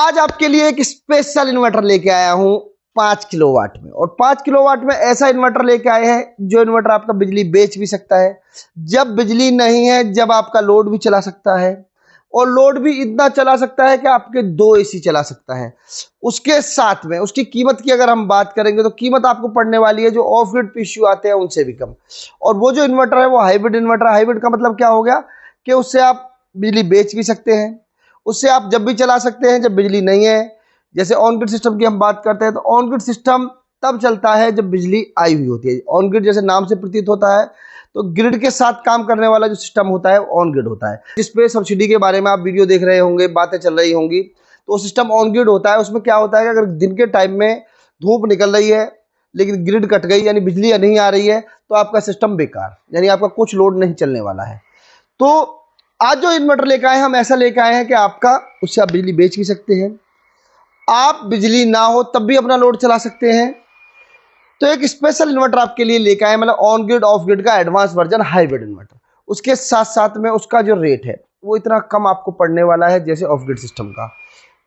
आज आपके लिए एक स्पेशल इन्वर्टर लेके आया हूं 5 किलोवाट में। और 5 किलोवाट में ऐसा इन्वर्टर लेके आए हैं जो इन्वर्टर आपका बिजली बेच भी सकता है, जब बिजली नहीं है जब आपका लोड भी चला सकता है, और लोड भी इतना चला सकता है कि आपके 2 एसी चला सकता है। उसके साथ में उसकी कीमत की अगर हम बात करेंगे तो कीमत आपको पड़ने वाली है जो ऑफ ग्रिड पीएसयू आते हैं उनसे भी कम। और वो जो इन्वर्टर है वो हाइब्रिड इन्वर्टर। हाइब्रिड का मतलब क्या हो गया कि उससे आप बिजली बेच भी सकते हैं, उससे आप जब भी चला सकते हैं जब बिजली नहीं है। जैसे ऑन ग्रिड सिस्टम की हम बात करते हैं तो ऑन ग्रिड सिस्टम तब चलता है जब बिजली आई हुई होती है। ऑन ग्रिड जैसे नाम से प्रतीत होता है तो ग्रिड के साथ काम करने वाला जो सिस्टम होता है ऑन ग्रिड होता है। जिस पे सब्सिडी के बारे में आप वीडियो देख रहे होंगे, बातें चल रही होंगी, तो सिस्टम ऑन ग्रिड होता है। उसमें क्या होता है कि अगर दिन के टाइम में धूप निकल रही है लेकिन ग्रिड कट गई यानी बिजली नहीं आ रही है तो आपका सिस्टम बेकार, यानी आपका कुछ लोड नहीं चलने वाला है। तो आज जो इन्वर्टर लेकर आए हम ऐसा लेकर आए हैं कि आपका उससे आप बिजली बेच भी सकते हैं, आप बिजली ना हो तब भी अपना लोड चला सकते हैं। तो एक स्पेशल इन्वर्टर आपके लिए लेकर आए, मतलब ऑन ग्रिड ऑफ ग्रिड का एडवांस वर्जन हाइब्रिड इन्वर्टर। उसके साथ साथ में उसका जो रेट है वो इतना कम आपको पड़ने वाला है जैसे ऑफ ग्रिड सिस्टम का।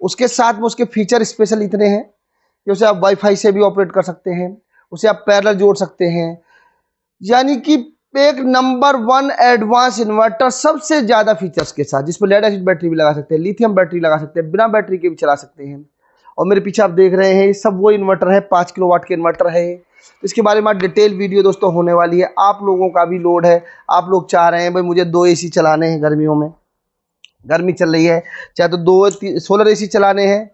उसके साथ में उसके फीचर स्पेशल इतने हैं कि उसे आप वाईफाई से भी ऑपरेट कर सकते हैं, उसे आप पैरेलल जोड़ सकते हैं, यानी कि एक नंबर 1 एडवांस इन्वर्टर सबसे ज्यादा फीचर्स के साथ, जिसमें लेड एसिड बैटरी भी लगा सकते हैं, लिथियम बैटरी लगा सकते हैं, बिना बैटरी के भी चला सकते हैं। और मेरे पीछे आप देख रहे हैं सब वो इन्वर्टर है, 5 किलोवाट के इन्वर्टर है। तो इसके बारे में डिटेल वीडियो दोस्तों होने वाली है। आप लोगों का भी लोड है, आप लोग चाह रहे हैं भाई मुझे 2 एसी चलाने हैं, गर्मियों में गर्मी चल रही है, चाहे तो 2 सोलर एसी चलाने हैं,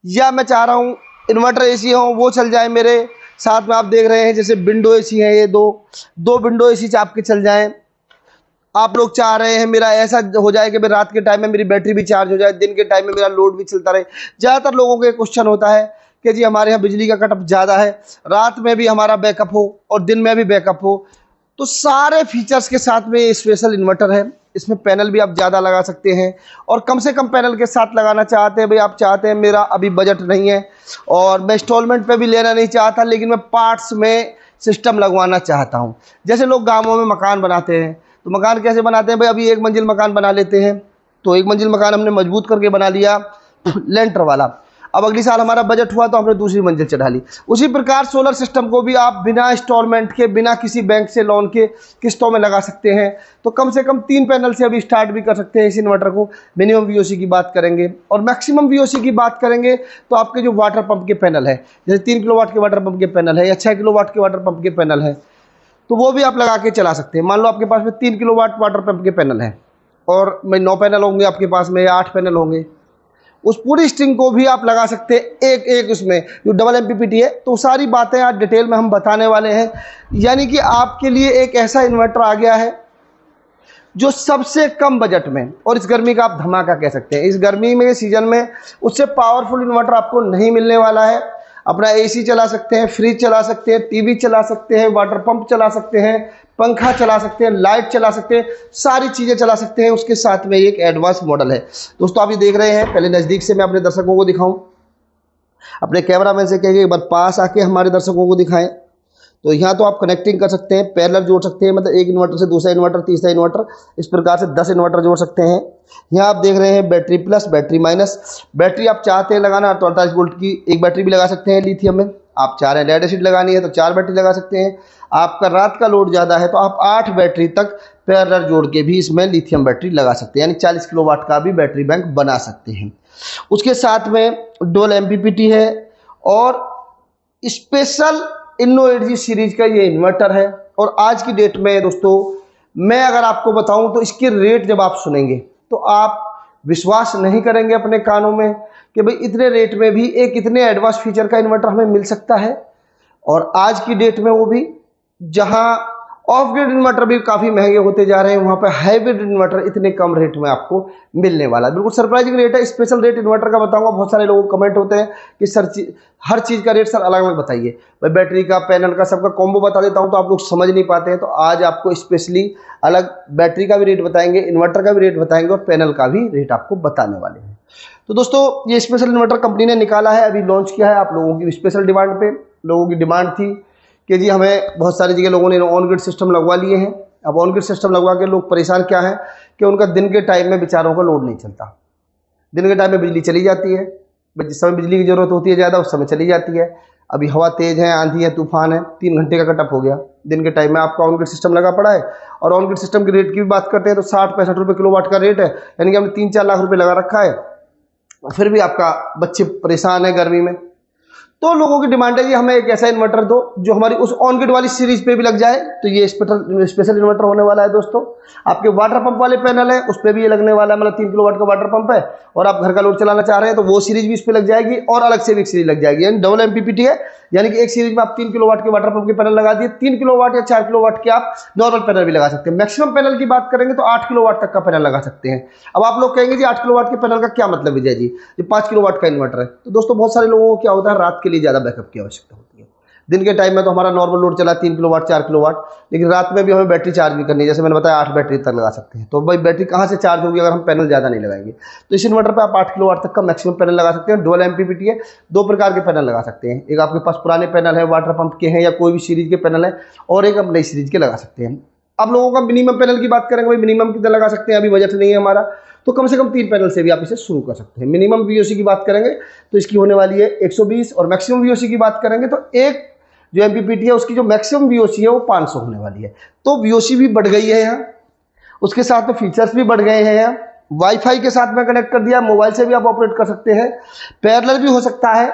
या मैं चाह रहा हूँ इन्वर्टर एसी हो वो चल जाए मेरे साथ में। आप देख रहे हैं जैसे विंडो एसी है, ये दो विंडो एसी आपके चल जाएं। आप लोग चाह रहे हैं मेरा ऐसा हो जाए कि रात के टाइम में मेरी बैटरी भी चार्ज हो जाए, दिन के टाइम में मेरा लोड भी चलता रहे। ज़्यादातर लोगों के क्वेश्चन होता है कि जी हमारे यहाँ बिजली का कटअप ज़्यादा है, रात में भी हमारा बैकअप हो और दिन में भी बैकअप हो। तो सारे फीचर्स के साथ में ये स्पेशल इन्वर्टर है। इसमें पैनल भी आप ज़्यादा लगा सकते हैं, और कम से कम पैनल के साथ लगाना चाहते हैं भाई, आप चाहते हैं मेरा अभी बजट नहीं है और मैं इंस्टॉलमेंट पे भी लेना नहीं चाहता, लेकिन मैं पार्ट्स में सिस्टम लगवाना चाहता हूं। जैसे लोग गांवों में मकान बनाते हैं तो मकान कैसे बनाते हैं भाई, अभी 1 मंजिल मकान बना लेते हैं, तो 1 मंजिल मकान हमने मजबूत करके बना लिया लेंटर वाला, अब अगली साल हमारा बजट हुआ तो हमने दूसरी मंजिल चढ़ा ली। उसी प्रकार सोलर सिस्टम को भी आप बिना इंस्टॉलमेंट के, बिना किसी बैंक से लोन के किस्तों में लगा सकते हैं। तो कम से कम 3 पैनल से अभी स्टार्ट भी कर सकते हैं इस इन्वर्टर को। मिनिमम वीओसी की बात करेंगे और मैक्सिमम वीओसी की बात करेंगे तो आपके जो वाटर पंप के पैनल है, जैसे 3 किलोवाट के वाटर पंप के पैनल है या 6 किलोवाट के वाटर पंप के पैनल है, तो वो भी आप लगा के चला सकते हैं। मान लो आपके पास में 3 किलोवाट वाटर पंप के पैनल है और 9 पैनल होंगे आपके पास में या 8 पैनल होंगे, उस पूरी स्ट्रिंग को भी आप लगा सकते हैं एक एक उसमें जो डबल एमपीपीटी है। तो सारी बातें आज डिटेल में हम बताने वाले हैं, यानी कि आपके लिए एक ऐसा इन्वर्टर आ गया है जो सबसे कम बजट में, और इस गर्मी का आप धमाका कह सकते हैं। इस गर्मी में सीजन में उससे पावरफुल इन्वर्टर आपको नहीं मिलने वाला है। अपना एसी चला सकते हैं, फ्रिज चला सकते हैं, टीवी चला सकते हैं, वाटर पंप चला सकते हैं, पंखा चला सकते हैं, लाइट चला सकते हैं, सारी चीज़ें चला सकते हैं। उसके साथ में एक एडवांस मॉडल है। दोस्तों आप ये देख रहे हैं, पहले नज़दीक से मैं अपने दर्शकों को दिखाऊं, अपने कैमरामैन से कहेंगे एक बार पास आके हमारे दर्शकों को दिखाएं। तो यहाँ तो आप कनेक्टिंग कर सकते हैं, पैरेलल जोड़ सकते हैं, मतलब एक इन्वर्टर से दूसरा इन्वर्टर, तीसरा इन्वर्टर, इस प्रकार से 10 इन्वर्टर जोड़ सकते हैं। यहाँ आप देख रहे हैं battery plus, battery minus. Battery आप चाहते हैं लगाना तो 48 वोल्ट की एक बैटरी भी लगा सकते हैं लिथियम में। आप चाह रहे हैं लेड एसिड लगानी है तो 4 बैटरी लगा सकते हैं। आपका रात का लोड ज़्यादा है तो आप 8 बैटरी तक पैरेलल जोड़ के भी इसमें लिथियम बैटरी लगा सकते हैं, यानी 40 किलोवाट का भी बैटरी बैंक बना सकते हैं। उसके साथ में डुअल एमपीपीटी है और स्पेशल इन्नो एनर्जी सीरीज का ये इन्वर्टर है। और आज की डेट में दोस्तों मैं अगर आपको बताऊं तो इसके रेट जब आप सुनेंगे तो आप विश्वास नहीं करेंगे अपने कानों में कि भाई इतने रेट में भी एक इतने एडवांस फीचर का इन्वर्टर हमें मिल सकता है। और आज की डेट में वो भी जहां ऑफ ग्रिड इन्वर्टर भी काफ़ी महंगे होते जा रहे हैं, वहां पर हाइब्रिड इन्वर्टर इतने कम रेट में आपको मिलने वाला है। बिल्कुल सरप्राइजिंग रेट है। स्पेशल रेट इन्वर्टर का बताऊंगा। बहुत सारे लोगों को कमेंट होते हैं कि सर हर चीज़ का रेट सर अलग अलग बताइए, भाई बैटरी का, पैनल का, सबका कॉम्बो बता देता हूं तो आप लोग समझ नहीं पाते हैं। तो आज आपको स्पेशली अलग बैटरी का भी रेट बताएंगे, इन्वर्टर का भी रेट बताएंगे और पैनल का भी रेट आपको बताने वाले हैं। तो दोस्तों ये स्पेशल इन्वर्टर कंपनी ने निकाला है, अभी लॉन्च किया है। आप लोगों की स्पेशल डिमांड पे, लोगों की डिमांड थी कि जी हमें, बहुत सारी जगह लोगों ने ऑन ग्रिड सिस्टम लगवा लिए हैं। अब ऑन ग्रिड सिस्टम लगवा के लोग परेशान क्या है कि उनका दिन के टाइम में बेचारों का लोड नहीं चलता, दिन के टाइम में बिजली चली जाती है, भाई जिस समय बिजली की जरूरत होती है ज़्यादा उस समय चली जाती है। अभी हवा तेज है, आंधी है, तूफान है, 3 घंटे का कटअप हो गया। दिन के टाइम में आपका ऑन ग्रिड सिस्टम लगा पड़ा है, और ऑन ग्रिड सिस्टम के रेट की भी बात करते हैं तो 60-65 रुपये किलोवाट का रेट है, यानी कि हमने 3-4 लाख रुपए लगा रखा है, फिर भी आपका बच्चे परेशान है गर्मी में। तो लोगों की डिमांड है कि हमें एक ऐसा इन्वर्टर दो जो हमारी उस ऑन ग्रिड वाली सीरीज पे भी लग जाए। तो ये स्पेशल इन्वर्टर होने वाला है दोस्तों। आपके वाटर पंप वाले पैनल है उस पर भी ये लगने वाला है, मतलब 3 किलोवाट का वाटर पंप है और आप घर का लोड चलाना चाह रहे हैं तो वो सीरीज भी इस पर लग जाएगी, और अलग से भी एक सीरीज लग जाएगी, यानी डबल एमपीपीटी है। यानी कि एक सीरीज में आप 3 किलोवाट के वाटर पंप के पैनल लगा दिए, 3 किलोवाट या 4 किलोवाट के आप नॉर्मल पैनल भी लगा सकते हैं। मैक्सिमम पैनल की बात करेंगे तो 8 किलोवाट तक का पैनल लगा सकते हैं। अब आप लोग कहेंगे जी 8 किलोवाट के पैनल का क्या मतलब विजय जी, ये 5 किलोवाट का इन्वर्टर है। तो दोस्तों बहुत सारे लोगों को क्या होता है, रात के लिए ज़्यादा बैकअप की आवश्यकता होती है। दिन के टाइम में तो हमारा नॉर्मल लोड चला 3 किलोवाट 4 किलोवाट, लेकिन रात में भी हमें बैटरी चार्ज भी करनी है, जैसे मैंने बताया 8 बैटरी तक लगा सकते हैं। तो भाई बैटरी कहाँ से चार्ज होगी अगर हम पैनल ज़्यादा नहीं लगाएंगे। तो इस इन्वर्टर पे आप 8 किलोवाट तक का मैक्सिमम पैनल लगा सकते हैं। डुअल एमपीपीटी है, 2 प्रकार के पैनल लगा सकते हैं, एक आपके पास पुराने पैनल है वाटर पंप के हैं या कोई भी सीरीज के पैनल है, और एक आप नई सीरीज के लगा सकते हैं। अब लोगों का मिनिमम पैनल की बात करेंगे, भाई मिनिमम कितना लगा सकते हैं, अभी बजट नहीं है हमारा, तो कम से कम 3 पैनल से भी आप इसे शुरू कर सकते हैं। मिनिमम वीओसी की बात करेंगे तो इसकी होने वाली है 120, और मैक्सिमम वीओसी की बात करेंगे तो एक जो एमपीपीटी है उसकी जो मैक्सिमम वीओसी है वो 500 होने वाली है। तो वीओसी भी बढ़ गई है यहाँ, उसके साथ में फीचर्स भी बढ़ गए हैं यहाँ। वाईफाई के साथ में कनेक्ट कर दिया, मोबाइल से भी आप ऑपरेट कर सकते हैं, पैरेलल भी हो सकता है,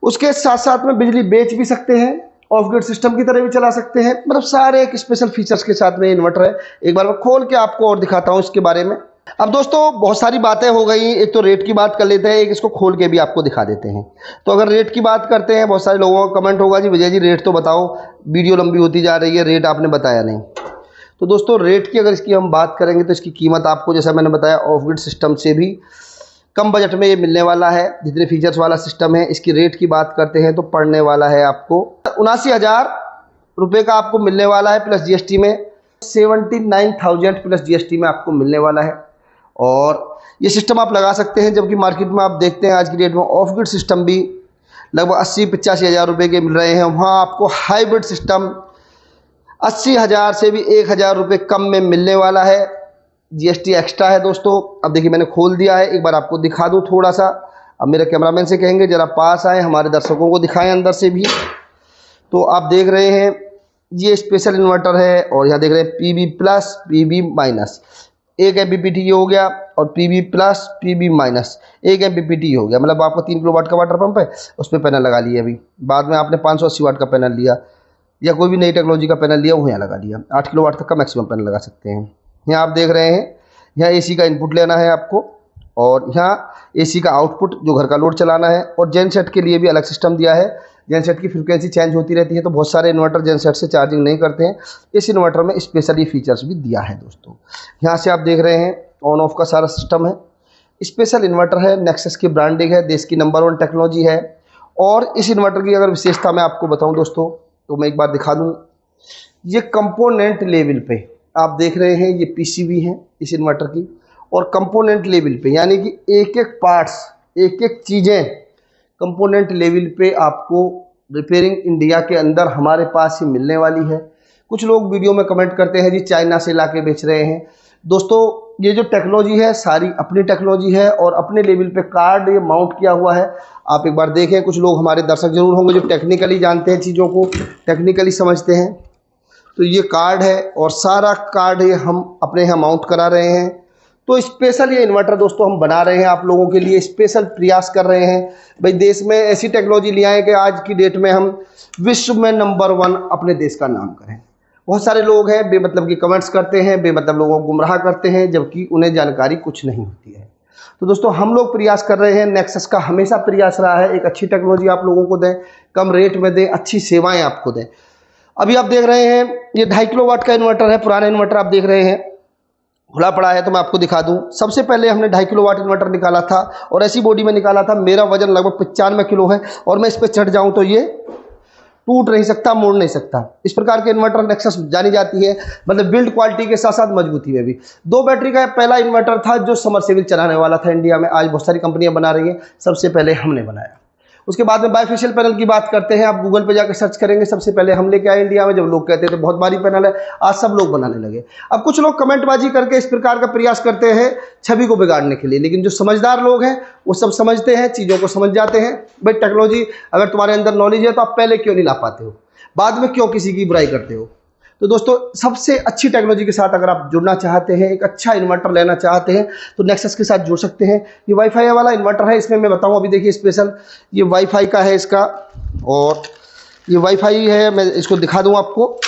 उसके साथ साथ में बिजली बेच भी सकते हैं, ऑफ ग्रिड सिस्टम की तरह भी चला सकते हैं। मतलब सारे एक स्पेशल फीचर्स के साथ में इन्वर्टर है। एक बार मैं खोल के आपको और दिखाता हूं इसके बारे में। अब दोस्तों बहुत सारी बातें हो गई, एक तो रेट की बात कर लेते हैं, एक इसको खोल के भी आपको दिखा देते हैं। तो अगर रेट की बात करते हैं, बहुत सारे लोगों का कमेंट होगा जी विजय जी रेट तो बताओ, वीडियो लंबी होती जा रही है, रेट आपने बताया नहीं। तो दोस्तों रेट की अगर इसकी हम बात करेंगे तो इसकी कीमत आपको जैसा मैंने बताया ऑफ ग्रिड सिस्टम से भी कम बजट में ये मिलने वाला है। जितने फीचर्स वाला सिस्टम है, इसकी रेट की बात करते हैं तो पड़ने वाला है आपको 79,000 रुपये का आपको मिलने वाला है, प्लस जीएसटी में 79,000 प्लस जीएसटी में आपको मिलने वाला है। और ये सिस्टम आप लगा सकते हैं, जबकि मार्केट में आप देखते हैं आज की डेट में ऑफ ग्रिड सिस्टम भी लगभग 80-85 हज़ार रुपये के मिल रहे हैं। वहाँ आपको हाइब्रिड सिस्टम 80,000 से भी 1,000 रुपये कम में मिलने वाला है। जीएसटी एक्स्ट्रा है दोस्तों। अब देखिए मैंने खोल दिया है, एक बार आपको दिखा दूँ थोड़ा सा। अब मेरे कैमरामैन से कहेंगे ज़रा पास आए, हमारे दर्शकों को दिखाएं अंदर से भी। तो आप देख रहे हैं ये स्पेशल इन्वर्टर है, और यहाँ देख रहे हैं पीबी प्लस पीबी माइनस, एक एमपीपीटी हो गया, और पीबी प्लस पीबी माइनस एक एमपीपीटी हो गया। मतलब आपको 3 किलोवाट का वाटर पंप है, उस पर पैनल लगा लिया। अभी बाद में आपने 580 वाट का पैनल लिया या कोई भी नई टेक्नोलॉजी का पैनल लिया, वो यहाँ लगा लिया। 8 किलोवाट तक का मैक्सिमम पैनल लगा सकते हैं। यहाँ आप देख रहे हैं, यहाँ एसी का इनपुट लेना है आपको, और यहाँ एसी का आउटपुट जो घर का लोड चलाना है। और जेनसेट के लिए भी अलग सिस्टम दिया है, जेनसेट की फ्रीक्वेंसी चेंज होती रहती है, तो बहुत सारे इन्वर्टर जेनसेट से चार्जिंग नहीं करते हैं। इस इन्वर्टर में स्पेशली फीचर्स भी दिया है दोस्तों। यहाँ से आप देख रहे हैं ऑन ऑफ का सारा सिस्टम है। स्पेशल इन्वर्टर है, नेक्सस की ब्रांडिंग है, देश की नंबर 1 टेक्नोलॉजी है। और इस इन्वर्टर की अगर विशेषता मैं आपको बताऊँ दोस्तों, तो मैं एक बार दिखा दूँ। ये कंपोनेंट लेवल पे आप देख रहे हैं, ये पीसीबी है इस इन्वर्टर की, और कंपोनेंट लेवल पे यानी कि एक एक पार्ट्स, एक एक चीज़ें कंपोनेंट लेवल पे आपको रिपेयरिंग इंडिया के अंदर हमारे पास ही मिलने वाली है। कुछ लोग वीडियो में कमेंट करते हैं जी चाइना से लाके बेच रहे हैं। दोस्तों ये जो टेक्नोलॉजी है सारी अपनी टेक्नोलॉजी है, और अपने लेवल पे कार्ड ये माउंट किया हुआ है। आप एक बार देखें, कुछ लोग हमारे दर्शक जरूर होंगे जो टेक्निकली जानते हैं, चीज़ों को टेक्निकली समझते हैं। तो ये कार्ड है, और सारा कार्ड ये हम अपने यहाँ माउंट करा रहे हैं। तो स्पेशल ये इन्वर्टर दोस्तों हम बना रहे हैं आप लोगों के लिए, स्पेशल प्रयास कर रहे हैं भाई देश में ऐसी टेक्नोलॉजी ले आए कि आज की डेट में हम विश्व में नंबर 1 अपने देश का नाम करें। बहुत सारे लोग हैं बेमतलब की कमेंट्स करते हैं, बेमतलब लोगों को गुमराह करते हैं, जबकि उन्हें जानकारी कुछ नहीं होती है। तो दोस्तों हम लोग प्रयास कर रहे हैं, नेक्सस का हमेशा प्रयास रहा है एक अच्छी टेक्नोलॉजी आप लोगों को दें, कम रेट में दें, अच्छी सेवाएँ आपको दें। अभी आप देख रहे हैं ये 2.5 किलोवाट का इन्वर्टर है, पुराना इन्वर्टर आप देख रहे हैं खुला पड़ा है। तो मैं आपको दिखा दूं, सबसे पहले हमने 2.5 किलोवाट इन्वर्टर निकाला था, और ऐसी बॉडी में निकाला था। मेरा वजन लगभग 95 किलो है, और मैं इस पर चढ़ जाऊं तो ये टूट नहीं सकता, मुड़ नहीं सकता। इस प्रकार के इन्वर्टर नेक्सस जानी जाती है, मतलब बिल्ड क्वालिटी के साथ साथ मजबूती में भी। 2 बैटरी का पहला इन्वर्टर था जो समरसेबल चलाने वाला था इंडिया में। आज बहुत सारी कंपनियां बना रही हैं, सबसे पहले हमने बनाया। उसके बाद में बाइफेशियल पैनल की बात करते हैं। आप गूगल पे जाकर सर्च करेंगे, सबसे पहले हम लेके आए इंडिया में। जब लोग कहते थे बहुत भारी पैनल है, आज सब लोग बनाने लगे। अब कुछ लोग कमेंटबाजी करके इस प्रकार का प्रयास करते हैं छवि को बिगाड़ने के लिए, लेकिन जो समझदार लोग हैं वो सब समझते हैं, चीज़ों को समझ जाते हैं। भाई टेक्नोलॉजी अगर तुम्हारे अंदर नॉलेज है तो आप पहले क्यों नहीं ला पाते हो, बाद में क्यों किसी की बुराई करते हो। तो दोस्तों, सबसे अच्छी टेक्नोलॉजी के साथ अगर आप जुड़ना चाहते हैं, एक अच्छा इन्वर्टर लेना चाहते हैं, तो नेक्सस के साथ जुड़ सकते हैं। ये वाईफाई वाला इन्वर्टर है, इसमें मैं बताऊं अभी देखिए स्पेशल ये वाईफाई का है इसका, और ये वाईफाई है, मैं इसको दिखा दूं आपको।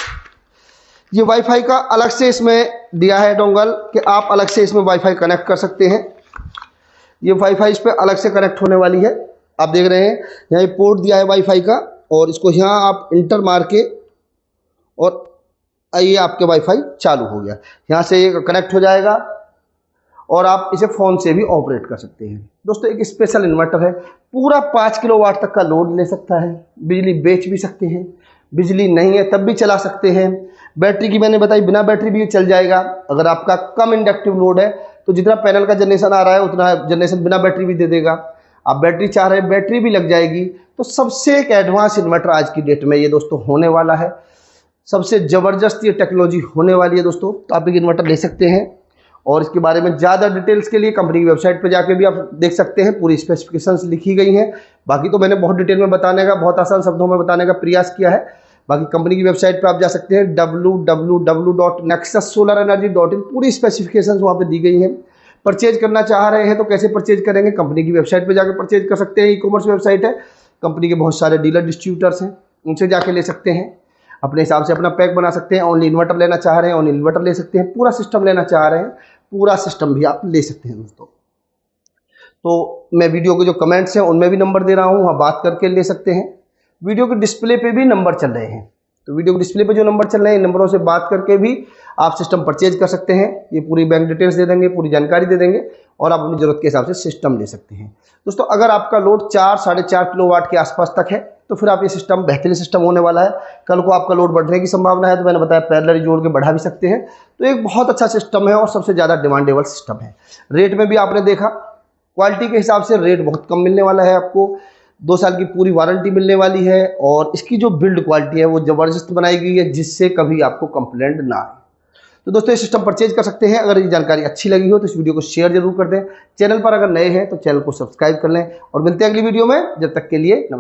ये वाईफाई का अलग से इसमें दिया है डोंगल कि आप अलग से इसमें वाईफाई कनेक्ट कर सकते हैं। ये वाईफाई इस पर अलग से कनेक्ट होने वाली है। आप देख रहे हैं यहाँ ये पोर्ट दिया है वाईफाई का, और इसको यहाँ आप इंटर मार के और ये आपके वाईफाई चालू हो गया। यहाँ से ये कनेक्ट हो जाएगा और आप इसे फ़ोन से भी ऑपरेट कर सकते हैं। दोस्तों, एक स्पेशल इन्वर्टर है, पूरा 5 किलोवाट तक का लोड ले सकता है, बिजली बेच भी सकते हैं, बिजली नहीं है तब भी चला सकते हैं। बैटरी की मैंने बताई, बिना बैटरी भी चल जाएगा। अगर आपका कम इंडक्टिव लोड है तो जितना पैनल का जनरेशन आ रहा है उतना जनरेशन बिना बैटरी भी दे देगा। आप बैटरी चाह रहे हैं, बैटरी भी लग जाएगी। तो सबसे एक एडवांस इन्वर्टर आज की डेट में ये दोस्तों होने वाला है, सबसे ज़बरदस्त ये टेक्नोलॉजी होने वाली है दोस्तों। तो आप एक इन्वर्टर ले सकते हैं, और इसके बारे में ज़्यादा डिटेल्स के लिए कंपनी की वेबसाइट पर जाके भी आप देख सकते हैं, पूरी स्पेसिफिकेशंस लिखी गई हैं। बाकी तो मैंने बहुत डिटेल में बताने का, बहुत आसान शब्दों में बताने का प्रयास किया है। बाकी कंपनी की वेबसाइट पर आप जा सकते हैं www.nexussolarenergy.in, पूरी स्पेसिफिकेशंस वहाँ पे दी गई हैं। परचेज करना चाह रहे हैं तो कैसे परचेज करेंगे, कंपनी की वेबसाइट पर जाकर परचेज कर सकते हैं। ई कॉमर्स वेबसाइट है, कंपनी के बहुत सारे डीलर डिस्ट्रीब्यूटर्स हैं, उनसे जाके ले सकते हैं। अपने हिसाब से अपना पैक बना सकते हैं। ओनली इन्वर्टर लेना चाह रहे हैं, ओनली इन्वर्टर ले सकते हैं। पूरा सिस्टम लेना चाह रहे हैं, पूरा सिस्टम भी आप ले सकते हैं दोस्तों। तो मैं वीडियो के जो कमेंट्स हैं उनमें भी नंबर दे रहा हूँ, वहाँ बात करके ले सकते हैं। वीडियो के डिस्प्ले पे भी नंबर चल रहे हैं, तो वीडियो के डिस्प्ले पे जो नंबर चल रहे हैं, इन नंबरों से बात करके भी आप सिस्टम परचेज कर सकते हैं। ये पूरी बैंक डिटेल्स दे देंगे, पूरी जानकारी दे देंगे, और आप अपनी ज़रूरत के हिसाब से सिस्टम ले सकते हैं। दोस्तों, अगर आपका लोड 4 साढ़े 4 किलोवाट के आसपास तक है तो फिर आप ये सिस्टम बेहतरीन सिस्टम होने वाला है। कल को आपका लोड बढ़ने की संभावना है तो मैंने बताया पैरेलल जोड़ के बढ़ा भी सकते हैं। तो एक बहुत अच्छा सिस्टम है और सबसे ज़्यादा डिमांडेबल सिस्टम है। रेट में भी आपने देखा, क्वालिटी के हिसाब से रेट बहुत कम मिलने वाला है आपको। 2 साल की पूरी वारंटी मिलने वाली है, और इसकी जो बिल्ड क्वालिटी है वो ज़बरदस्त बनाई गई है, जिससे कभी आपको कंप्लेंट ना आए। तो दोस्तों, ये सिस्टम परचेज कर सकते हैं। अगर ये जानकारी अच्छी लगी हो तो इस वीडियो को शेयर जरूर कर दें। चैनल पर अगर नए हैं तो चैनल को सब्सक्राइब कर लें, और मिलते हैं अगली वीडियो में। जब तक के लिए नमस्कार।